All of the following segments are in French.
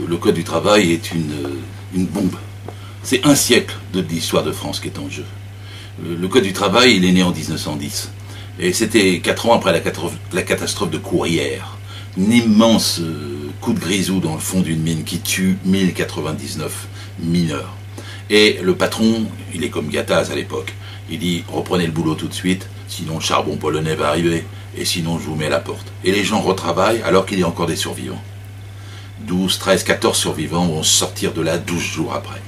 le Code du travail est une bombe. C'est un siècle de l'histoire de France qui est en jeu. Le Code du travail, il est né en 1910. Et c'était 4 ans après la catastrophe de Courrières. Un immense coup de grisou dans le fond d'une mine qui tue 1099 mineurs. Et le patron, il est comme Gattaz à l'époque. Il dit, reprenez le boulot tout de suite, sinon le charbon polonais va arriver, et sinon je vous mets à la porte. Et les gens retravaillent alors qu'il y a encore des survivants. 12, 13, 14 survivants vont sortir de là 12 jours après.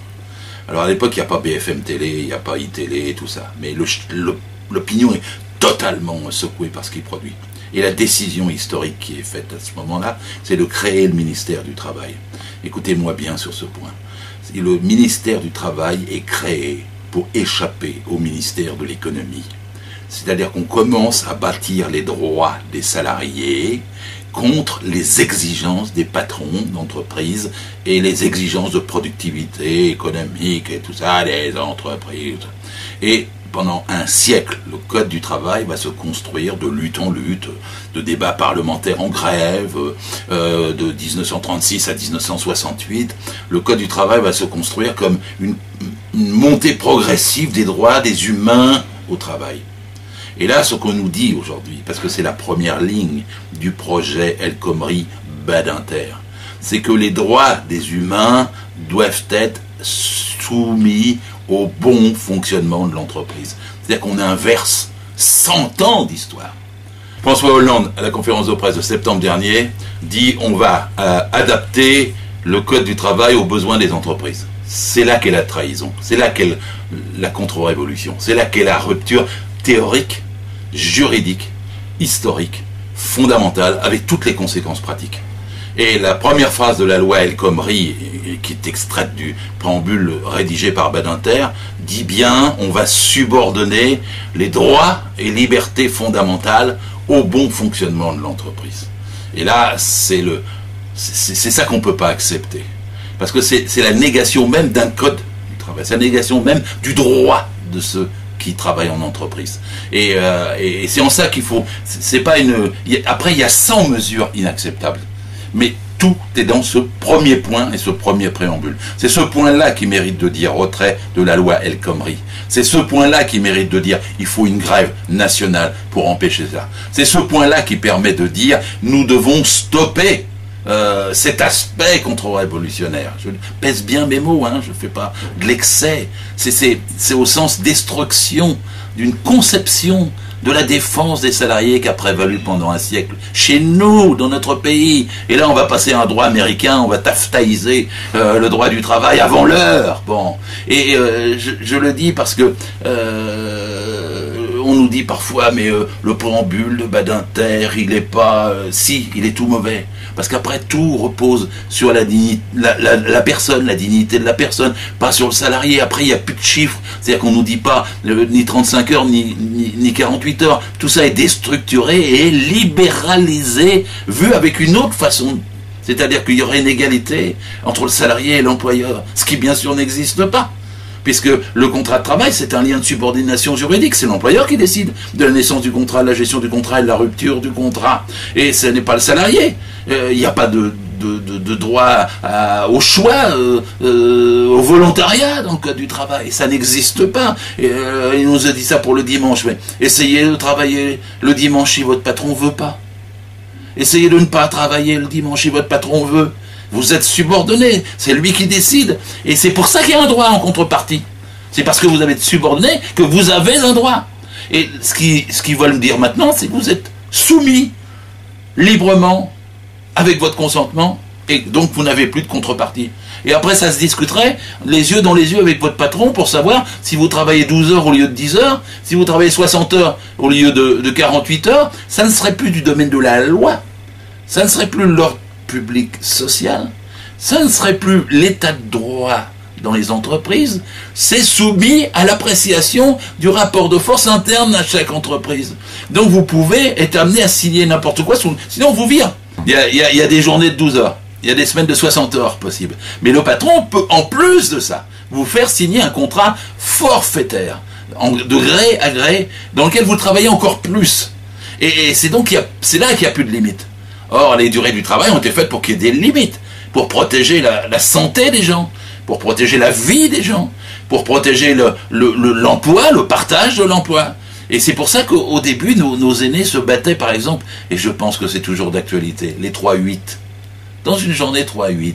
Alors à l'époque, il n'y a pas BFM Télé, il n'y a pas iTélé et tout ça. Mais l'opinion est totalement secouée par ce qu'il produit. Et la décision historique qui est faite à ce moment-là, c'est de créer le ministère du Travail. Écoutez-moi bien sur ce point. Le ministère du Travail est créé pour échapper au ministère de l'Économie. C'est-à-dire qu'on commence à bâtir les droits des salariés contre les exigences des patrons d'entreprise et les exigences de productivité économique et tout ça, des entreprises. Et pendant un siècle, le Code du travail va se construire de lutte en lutte, de débats parlementaires en grève, de 1936 à 1968. Le Code du travail va se construire comme une montée progressive des droits des humains au travail. Et là, ce qu'on nous dit aujourd'hui, parce que c'est la première ligne du projet El Khomri-Badinter, c'est que les droits des humains doivent être soumis au bon fonctionnement de l'entreprise. C'est-à-dire qu'on inverse 100 ans d'histoire. François Hollande, à la conférence de presse de septembre dernier, dit on va adapter le Code du travail aux besoins des entreprises. C'est là qu'est la trahison, c'est là qu'est la contre-révolution, c'est là qu'est la rupture théorique, juridique, historique, fondamentale, avec toutes les conséquences pratiques. Et la première phrase de la loi El Khomri, qui est extraite du préambule rédigé par Badinter, dit bien on va subordonner les droits et libertés fondamentales au bon fonctionnement de l'entreprise. Et là, c'est ça qu'on ne peut pas accepter. Parce que c'est la négation même d'un code du travail, c'est la négation même du droit de ceux qui travaillent en entreprise. Et c'est en ça qu'il faut... C'est pas une... Après, il y a 100 mesures inacceptables. Mais tout est dans ce premier point et ce premier préambule. C'est ce point-là qui mérite de dire retrait de la loi El Khomri. C'est ce point-là qui mérite de dire il faut une grève nationale pour empêcher ça. C'est ce point-là qui permet de dire nous devons stopper cet aspect contre-révolutionnaire. Je pèse bien mes mots, hein, je ne fais pas de l'excès. C'est au sens destruction d'une conception de la défense des salariés qui a prévalu pendant un siècle. Chez nous, dans notre pays. Et là, on va passer à un droit américain, on va taftaïser le droit du travail avant l'heure. Bon. Et je le dis parce que on nous dit parfois, mais le préambule de Badinter, il n'est pas... si, il est tout mauvais. Parce qu'après, tout repose sur la personne, la dignité de la personne, pas sur le salarié. Après, il n'y a plus de chiffres. C'est-à-dire qu'on ne nous dit pas ni 35 heures, ni 48 heures. Tout ça est déstructuré et libéralisé, vu avec une autre façon. C'est-à-dire qu'il y aurait une égalité entre le salarié et l'employeur, ce qui bien sûr n'existe pas. Puisque le contrat de travail, c'est un lien de subordination juridique. C'est l'employeur qui décide de la naissance du contrat, de la gestion du contrat et de la rupture du contrat. Et ce n'est pas le salarié. Il n'y a pas de droit au choix, au volontariat dans le code du travail. Ça n'existe pas. Il nous a dit ça pour le dimanche. Mais essayez de travailler le dimanche si votre patron ne veut pas. Essayez de ne pas travailler le dimanche si votre patron veut. Vous êtes subordonné, c'est lui qui décide. Et c'est pour ça qu'il y a un droit en contrepartie. C'est parce que vous avez été subordonné que vous avez un droit. Et ce qu'ils veulent me dire maintenant, c'est que vous êtes soumis librement, avec votre consentement, et donc vous n'avez plus de contrepartie. Et après, ça se discuterait les yeux dans les yeux avec votre patron pour savoir si vous travaillez 12 heures au lieu de 10 heures, si vous travaillez 60 heures au lieu de 48 heures, ça ne serait plus du domaine de la loi. Ça ne serait plus l'ordre public social, ça ne serait plus l'état de droit dans les entreprises, c'est soumis à l'appréciation du rapport de force interne à chaque entreprise. Donc vous pouvez être amené à signer n'importe quoi, sinon on vous vire. Il y a des journées de 12 heures, il y a des semaines de 60 heures possibles. Mais le patron peut, en plus de ça, vous faire signer un contrat forfaitaire, de gré à gré, dans lequel vous travaillez encore plus. Et c'est là qu'il n'y a plus de limite. Or, les durées du travail ont été faites pour qu'il y ait des limites. pour protéger la santé des gens, pour protéger la vie des gens, pour protéger l'emploi, le partage de l'emploi. Et c'est pour ça qu'au début, nos aînés se battaient, par exemple, et je pense que c'est toujours d'actualité, les 3-8. Dans une journée 3-8.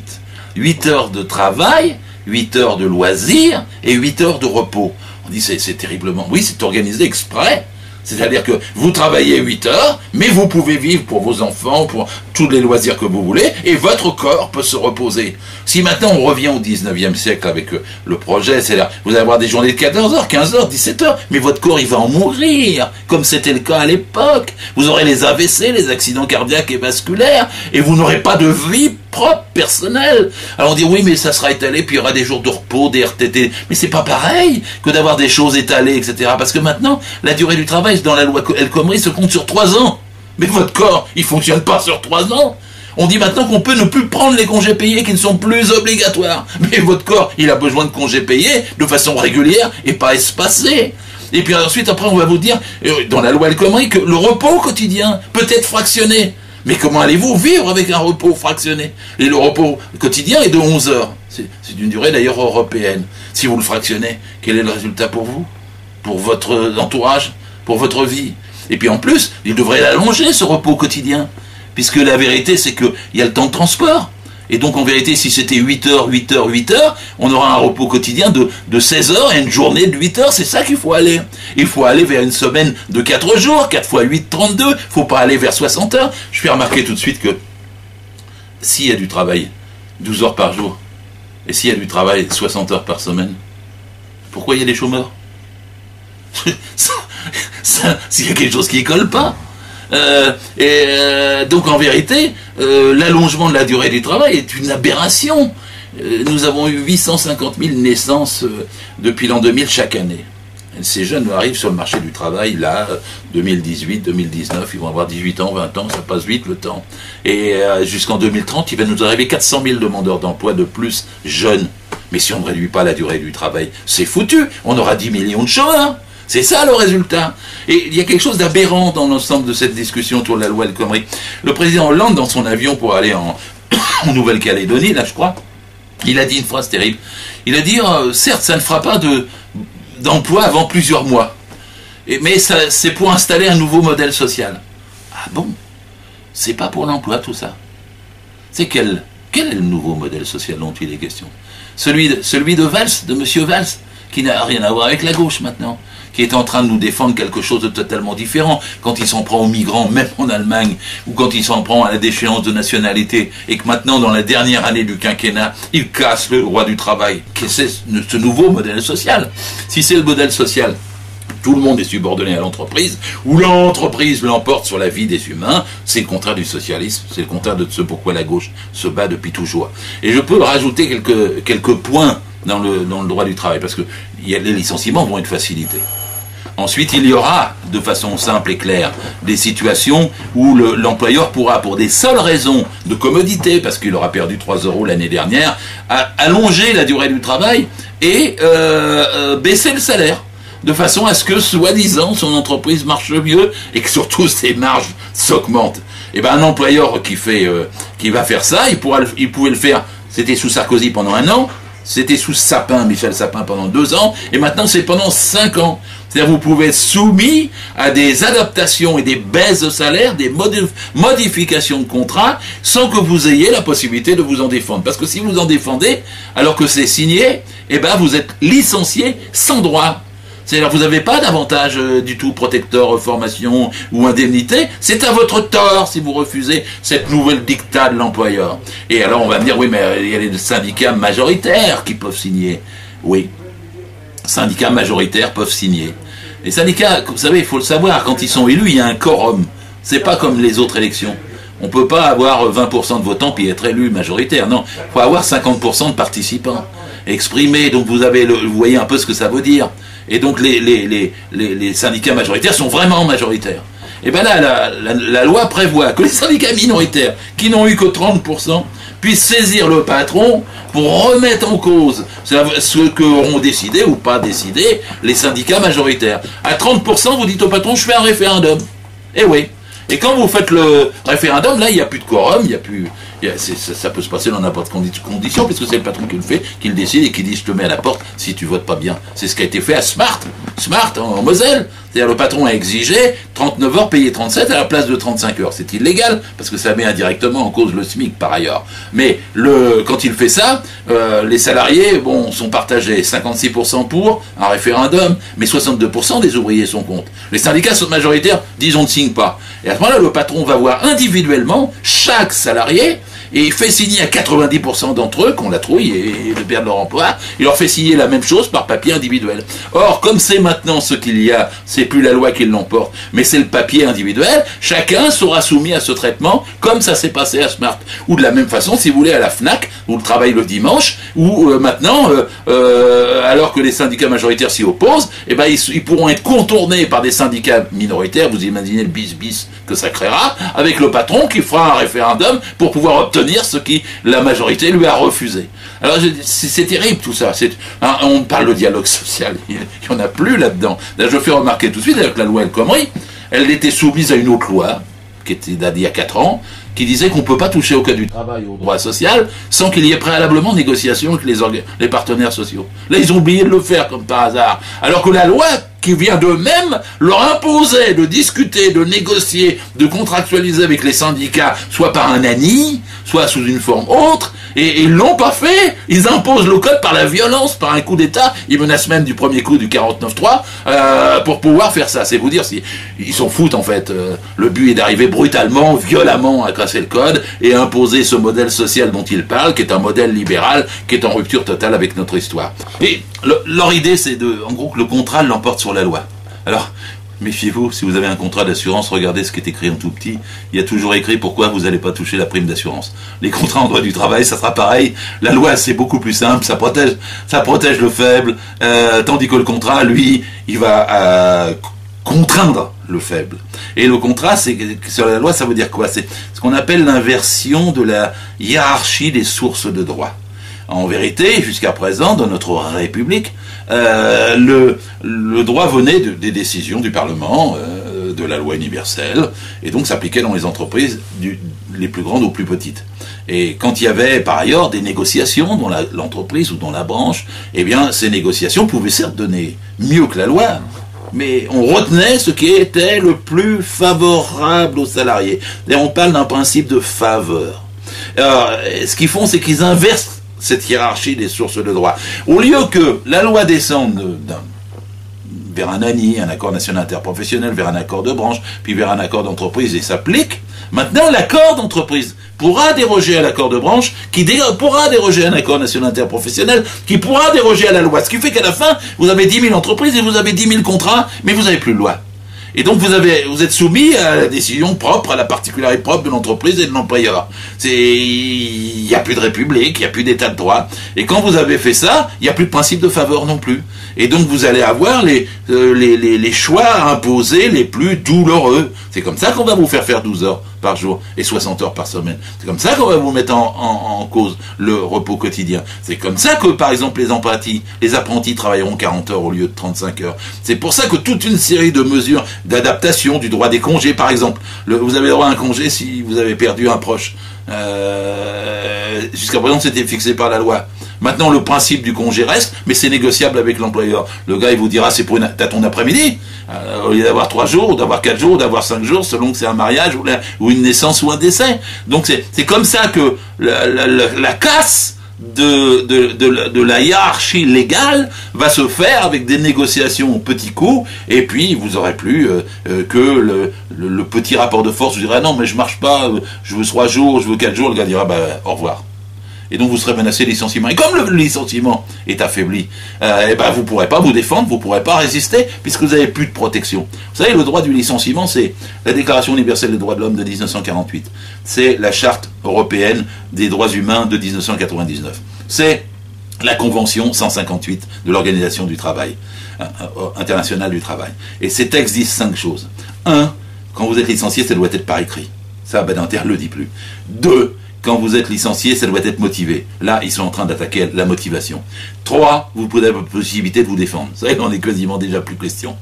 8 heures de travail, 8 heures de loisirs et 8 heures de repos. On dit c'est terriblement... Oui, c'est organisé exprès. C'est-à-dire que vous travaillez 8 heures, mais vous pouvez vivre pour vos enfants, pour tous les loisirs que vous voulez, et votre corps peut se reposer. Si maintenant on revient au 19e siècle avec le projet, c'est là, vous allez avoir des journées de 14 heures, 15 heures, 17 heures, mais votre corps il va en mourir, comme c'était le cas à l'époque. Vous aurez les AVC, les accidents cardiaques et vasculaires, et vous n'aurez pas de vie propre, personnelle. Alors on dit oui, mais ça sera étalé, puis il y aura des jours de repos, des RTT. Mais c'est pas pareil que d'avoir des choses étalées, etc. Parce que maintenant, la durée du travail dans la loi El Khomri se compte sur 3 ans. Mais votre corps, il fonctionne pas sur 3 ans. On dit maintenant qu'on peut ne plus prendre les congés payés qui ne sont plus obligatoires. Mais votre corps, il a besoin de congés payés de façon régulière et pas espacée. Et puis ensuite, après, on va vous dire, dans la loi El Khomri, que le repos quotidien peut être fractionné. Mais comment allez-vous vivre avec un repos fractionné? Et le repos quotidien est de 11 heures. C'est d'une durée d'ailleurs européenne. Si vous le fractionnez, quel est le résultat pour vous? Pour votre entourage? Pour votre vie? Et puis en plus, il devrait l'allonger, ce repos quotidien. Puisque la vérité, c'est qu'il y a le temps de transport. Et donc en vérité, si c'était 8 heures, 8 heures, 8 heures, on aura un repos quotidien de 16 heures et une journée de 8 heures. C'est ça qu'il faut aller. Il faut aller vers une semaine de 4 jours, 4 fois 8, 32. Il ne faut pas aller vers 60 heures. Je fais remarquer tout de suite que s'il y a du travail 12 heures par jour, et s'il y a du travail 60 heures par semaine, pourquoi il y a des chômeurs? S'il y a quelque chose qui ne colle pas. Donc en vérité, l'allongement de la durée du travail est une aberration. Nous avons eu 850 000 naissances depuis l'an 2000 chaque année. Ces jeunes arrivent sur le marché du travail, là, 2018, 2019, ils vont avoir 18 ans, 20 ans, ça passe vite le temps. Et jusqu'en 2030, il va nous arriver 400 000 demandeurs d'emploi de plus jeunes. Mais si on ne réduit pas la durée du travail, c'est foutu, on aura 10 millions de chômeurs. C'est ça le résultat. Et il y a quelque chose d'aberrant dans l'ensemble de cette discussion autour de la loi El Khomri. Le président Hollande, dans son avion pour aller en Nouvelle-Calédonie, là je crois, il a dit une phrase terrible. Il a dit, certes, ça ne fera pas d'emploi avant plusieurs mois. Mais c'est pour installer un nouveau modèle social. Ah bon? C'est pas pour l'emploi tout ça. C'est quel est le nouveau modèle social dont il est question? Celui de Valls, de Monsieur Valls, qui n'a rien à voir avec la gauche maintenant, qui est en train de nous défendre quelque chose de totalement différent, quand il s'en prend aux migrants, même en Allemagne, ou quand il s'en prend à la déchéance de nationalité, et que maintenant, dans la dernière année du quinquennat, il casse le droit du travail. Qu'est-ce que c'est ce nouveau modèle social? Si c'est le modèle social, tout le monde est subordonné à l'entreprise, ou l'entreprise l'emporte sur la vie des humains, c'est le contraire du socialisme, c'est le contraire de ce pourquoi la gauche se bat depuis toujours. Et je peux rajouter quelques points dans le droit du travail, parce que les licenciements vont être facilités. Ensuite, il y aura, de façon simple et claire, des situations où l'employeur pourra, pour des seules raisons de commodité, parce qu'il aura perdu 3 € l'année dernière, allonger la durée du travail et baisser le salaire, de façon à ce que, soi-disant, son entreprise marche mieux et que surtout ses marges s'augmentent. Et bien, un employeur qui va faire ça, il pouvait le faire, c'était sous Sarkozy pendant 1 an, c'était sous Michel Sapin pendant 2 ans, et maintenant c'est pendant 5 ans. C'est-à-dire vous pouvez être soumis à des adaptations et des baisses de salaire, des modifications de contrat, sans que vous ayez la possibilité de vous en défendre. Parce que si vous en défendez, alors que c'est signé, eh ben vous êtes licencié sans droit. C'est-à-dire vous n'avez pas d'avantage du tout, protecteur, formation ou indemnité. C'est à votre tort si vous refusez cette nouvelle dictat de l'employeur. Et alors on va me dire, oui, mais il y a les syndicats majoritaires qui peuvent signer. Oui, syndicats majoritaires peuvent signer. Les syndicats, vous savez, il faut le savoir, quand ils sont élus, il y a un quorum. C'est pas comme les autres élections. On ne peut pas avoir 20% de votants puis être élu majoritaire. Non, il faut avoir 50% de participants exprimés. Donc vous voyez un peu ce que ça veut dire. Et donc les syndicats majoritaires sont vraiment majoritaires. Et bien là, la loi prévoit que les syndicats minoritaires, qui n'ont eu que 30%, puissent saisir le patron pour remettre en cause ce qu'auront décidé ou pas décidé les syndicats majoritaires. À 30%, vous dites au patron, je fais un référendum. Eh oui. Et quand vous faites le référendum, là, il n'y a plus de quorum, il n'y a plus... ça peut se passer dans n'importe quelle condition, puisque c'est le patron qui le fait, qui le décide et qui dit je te mets à la porte si tu votes pas bien. C'est ce qui a été fait à Smart, en Moselle. C'est-à-dire le patron a exigé 39 heures payées 37 à la place de 35 heures. C'est illégal, parce que ça met indirectement en cause le SMIC par ailleurs. Mais quand il fait ça, les salariés sont partagés 56% pour un référendum, mais 62% des ouvriers sont contre. Les syndicats sont majoritaires, disent on ne signe pas. Et à ce moment-là, le patron va voir individuellement chaque salarié et il fait signer à 90% d'entre eux, qu'on la trouille et de perdre leur emploi, il leur fait signer la même chose par papier individuel. Or, comme c'est maintenant ce qu'il y a, c'est plus la loi qui l'emporte, mais c'est le papier individuel, chacun sera soumis à ce traitement, comme ça s'est passé à Smart. Ou de la même façon, si vous voulez, à la FNAC, où le travail le dimanche, où maintenant, alors que les syndicats majoritaires s'y opposent, ils pourront être contournés par des syndicats minoritaires, vous imaginez le bis-bis que ça créera, avec le patron qui fera un référendum pour pouvoir obtenir ce qui la majorité lui a refusé. Alors c'est terrible tout ça. On parle de dialogue social, il n'y en a plus là-dedans. Là, je fais remarquer tout de suite avec la loi El Khomri, elle était soumise à une autre loi qui était d'il y a 4 ans, qui disait qu'on ne peut pas toucher au code du travail, au droit social, sans qu'il y ait préalablement négociation avec les partenaires sociaux. Là, ils ont oublié de le faire, comme par hasard. Alors que la loi, qui vient d'eux-mêmes, leur imposait de discuter, de négocier, de contractualiser avec les syndicats, soit par un ANI, soit sous une forme autre, et ils l'ont pas fait. Ils imposent le code par la violence, par un coup d'État. Ils menacent même du premier coup du 49.3 pour pouvoir faire ça. C'est vous dire si ils s'en foutent en fait. Le but est d'arriver brutalement, violemment à casser le code et imposer ce modèle social dont ils parlent, qui est un modèle libéral, qui est en rupture totale avec notre histoire. Et leur idée, c'est en gros, que le contrat l'emporte sur la loi. Alors, méfiez-vous, si vous avez un contrat d'assurance, regardez ce qui est écrit en tout petit. Il y a toujours écrit pourquoi vous n'allez pas toucher la prime d'assurance. Les contrats en droit du travail, ça sera pareil. La loi, c'est beaucoup plus simple, ça protège le faible, tandis que le contrat, lui, il va contraindre le faible. Et le contrat, sur la loi, ça veut dire quoi? C'est ce qu'on appelle l'inversion de la hiérarchie des sources de droit. En vérité, jusqu'à présent, dans notre République, le droit venait des décisions du Parlement, de la loi universelle, et donc s'appliquait dans les entreprises les plus grandes aux plus petites. Et quand il y avait par ailleurs des négociations dans l'entreprise ou dans la branche, eh bien ces négociations pouvaient certes donner mieux que la loi, mais on retenait ce qui était le plus favorable aux salariés. Et on parle d'un principe de faveur. Alors, ce qu'ils font, c'est qu'ils inversent cette hiérarchie des sources de droit. Au lieu que la loi descende vers un ANI, un accord national interprofessionnel, vers un accord de branche, puis vers un accord d'entreprise et s'applique, maintenant l'accord d'entreprise pourra déroger à l'accord de branche, qui pourra déroger à un accord national interprofessionnel, qui pourra déroger à la loi. Ce qui fait qu'à la fin, vous avez 10 000 entreprises et vous avez 10 000 contrats, mais vous n'avez plus de loi. Et donc vous êtes soumis à la décision propre, à la particularité propre de l'entreprise et de l'employeur. Il n'y a plus de république, il n'y a plus d'état de droit. Et quand vous avez fait ça, il n'y a plus de principe de faveur non plus. Et donc vous allez avoir les choix imposés les plus douloureux. C'est comme ça qu'on va vous faire 12 heures par jour et 60 heures par semaine. C'est comme ça qu'on va vous mettre en cause le repos quotidien. C'est comme ça que, par exemple, les apprentis travailleront 40 heures au lieu de 35 heures. C'est pour ça que toute une série de mesures d'adaptation du droit des congés, par exemple. Vous avez droit à un congé si vous avez perdu un proche. Jusqu'à présent, c'était fixé par la loi. Maintenant, le principe du congé reste, mais c'est négociable avec l'employeur. Le gars, il vous dira, t'as ton après-midi, au lieu d'avoir 3 jours, ou d'avoir 4 jours, ou d'avoir 5 jours, selon que c'est un mariage, ou une naissance, ou un décès. Donc, c'est comme ça que la casse de la hiérarchie légale va se faire avec des négociations au petit coup, et puis vous aurez plus que le petit rapport de force. Vous direz, non, mais je marche pas, je veux 3 jours, je veux 4 jours, le gars dira, au revoir. Et donc vous serez menacé de licenciement. Et comme le licenciement est affaibli, vous ne pourrez pas vous défendre, vous ne pourrez pas résister, puisque vous n'avez plus de protection. Vous savez, le droit du licenciement, c'est la Déclaration universelle des droits de l'homme de 1948. C'est la Charte européenne des droits humains de 1999. C'est la Convention 158 de l'Organisation du travail, internationale du travail. Et ces textes disent 5 choses. 1, quand vous êtes licencié, ça doit être par écrit. Ça, Badinter ne le dit plus. 2, quand vous êtes licencié, ça doit être motivé. Là, ils sont en train d'attaquer la motivation. 3, vous pouvez avoir la possibilité de vous défendre. Ça, il n'en est quasiment déjà plus question.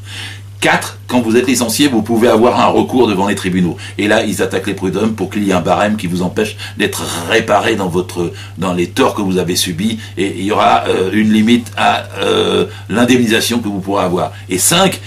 4, quand vous êtes licencié, vous pouvez avoir un recours devant les tribunaux. Et là, ils attaquent les prud'hommes pour qu'il y ait un barème qui vous empêche d'être réparé dans les torts que vous avez subis. Et il y aura une limite à l'indemnisation que vous pourrez avoir. Et 5,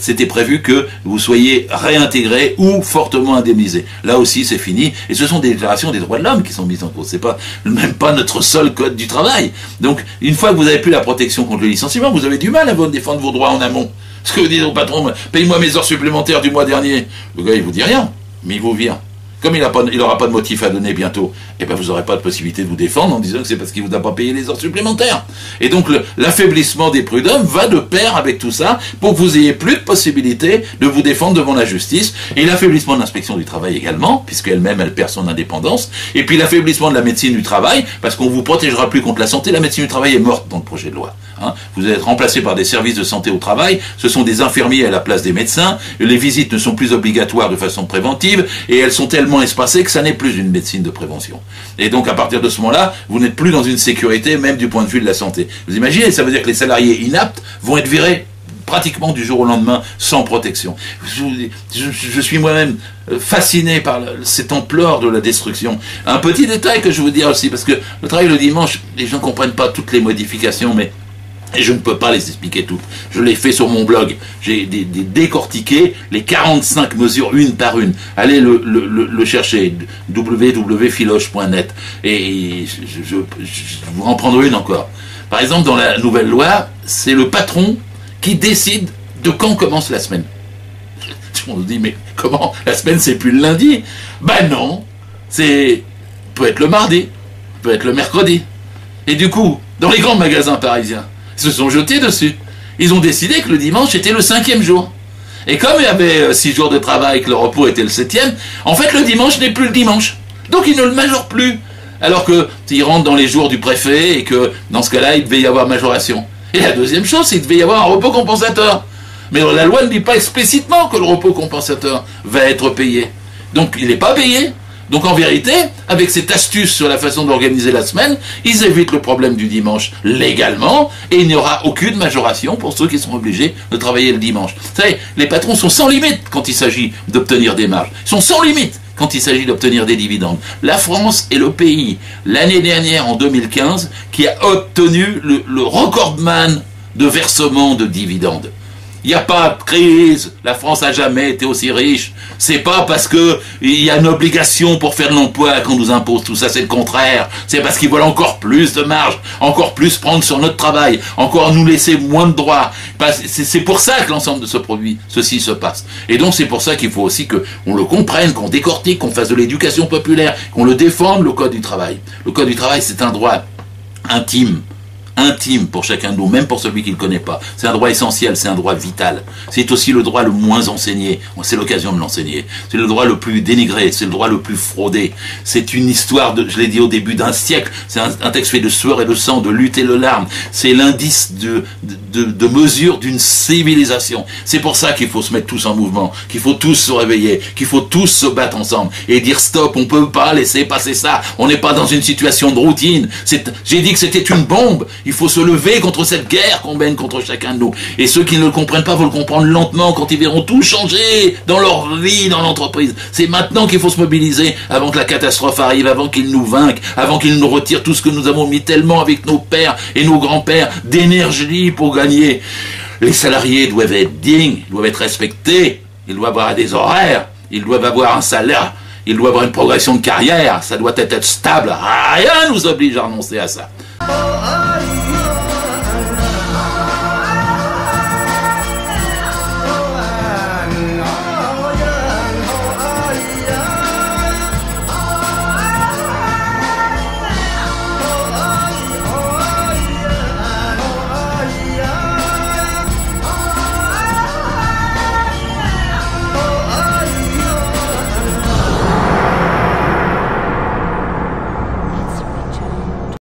c'était prévu que vous soyez réintégré ou fortement indemnisé. Là aussi, c'est fini. Et ce sont des déclarations des droits de l'homme qui sont mises en cause. C'est pas même pas notre seul code du travail. Donc, une fois que vous avez plus la protection contre le licenciement, vous avez du mal à défendre vos droits en amont. Ce que vous dites au patron, paye-moi mes heures supplémentaires du mois dernier. Le gars, il vous dit rien, mais il vous vire. Comme il n'aura pas de motif à donner bientôt, eh ben vous n'aurez pas de possibilité de vous défendre en disant que c'est parce qu'il vous a pas payé les heures supplémentaires. Et donc l'affaiblissement des prud'hommes va de pair avec tout ça pour que vous ayez plus de possibilité de vous défendre devant la justice. Et l'affaiblissement de l'inspection du travail également, puisqu'elle-même elle perd son indépendance. Et puis l'affaiblissement de la médecine du travail, parce qu'on vous protégera plus contre la santé. La médecine du travail est morte dans le projet de loi. Vous allez être remplacé par des services de santé au travail. Ce sont des infirmiers à la place des médecins. Les visites ne sont plus obligatoires de façon préventive et elles sont tellement espacées que ça n'est plus une médecine de prévention. Et donc à partir de ce moment-là, vous n'êtes plus dans une sécurité même du point de vue de la santé. Vous imaginez, ça veut dire que les salariés inaptes vont être virés pratiquement du jour au lendemain sans protection. Je suis moi-même fasciné par cette ampleur de la destruction. Un petit détail que je veux dire aussi, parce que le travail le dimanche, les gens ne comprennent pas toutes les modifications, mais et je ne peux pas les expliquer toutes. Je l'ai fait sur mon blog. J'ai décortiqué les 45 mesures une par une. Allez le chercher, www.filoche.net. Et je vous en prendrai une encore. Par exemple, dans la nouvelle loi, c'est le patron qui décide de quand commence la semaine. On se dit, mais comment? La semaine, c'est plus le lundi? Ben non. Peut être le mardi, peut être le mercredi. Et du coup, dans les grands magasins parisiens, se sont jetés dessus. Ils ont décidé que le dimanche était le 5e jour. Et comme il y avait 6 jours de travail, que le repos était le 7e, en fait le dimanche n'est plus le dimanche. Donc ils ne le majorent plus. Alors que s'ils rentrent dans les jours du préfet et que dans ce cas-là, il devait y avoir majoration. Et la deuxième chose, c'est qu'il devait y avoir un repos compensateur. Mais la loi ne dit pas explicitement que le repos compensateur va être payé. Donc il n'est pas payé. Donc en vérité, avec cette astuce sur la façon d'organiser la semaine, ils évitent le problème du dimanche légalement et il n'y aura aucune majoration pour ceux qui sont obligés de travailler le dimanche. Vous savez, les patrons sont sans limite quand il s'agit d'obtenir des marges. Ils sont sans limite quand il s'agit d'obtenir des dividendes. La France est le pays, l'année dernière, en 2015, qui a obtenu le recordman de versement de dividendes. Il n'y a pas de crise, la France n'a jamais été aussi riche. C'est pas parce que il y a une obligation pour faire de l'emploi qu'on nous impose tout ça, c'est le contraire. C'est parce qu'ils veulent encore plus de marge, encore plus prendre sur notre travail, encore nous laisser moins de droits. C'est pour ça que l'ensemble de ceci se passe. Et donc c'est pour ça qu'il faut aussi qu'on le comprenne, qu'on décortique, qu'on fasse de l'éducation populaire, qu'on le défende, le Code du travail. Le Code du travail, c'est un droit intime pour chacun de nous, même pour celui qui ne le connaît pas. C'est un droit essentiel, c'est un droit vital. C'est aussi le droit le moins enseigné. C'est l'occasion de l'enseigner. C'est le droit le plus dénigré, c'est le droit le plus fraudé. C'est une histoire, je l'ai dit au début, d'un siècle. C'est un texte fait de sueur et de sang, de lutte et de larmes. C'est l'indice de mesure d'une civilisation. C'est pour ça qu'il faut se mettre tous en mouvement, qu'il faut tous se réveiller, qu'il faut tous se battre ensemble et dire stop, on ne peut pas laisser passer ça. On n'est pas dans une situation de routine. J'ai dit que c'était une bombe. Il faut se lever contre cette guerre qu'on mène contre chacun de nous. Et ceux qui ne le comprennent pas vont le comprendre lentement quand ils verront tout changer dans leur vie, dans l'entreprise. C'est maintenant qu'il faut se mobiliser avant que la catastrophe arrive, avant qu'ils nous vainquent, avant qu'ils nous retirent tout ce que nous avons mis tellement avec nos pères et nos grands-pères d'énergie pour gagner. Les salariés doivent être dignes, ils doivent être respectés, ils doivent avoir des horaires, ils doivent avoir un salaire, ils doivent avoir une progression de carrière, ça doit être stable. Rien ne nous oblige à renoncer à ça.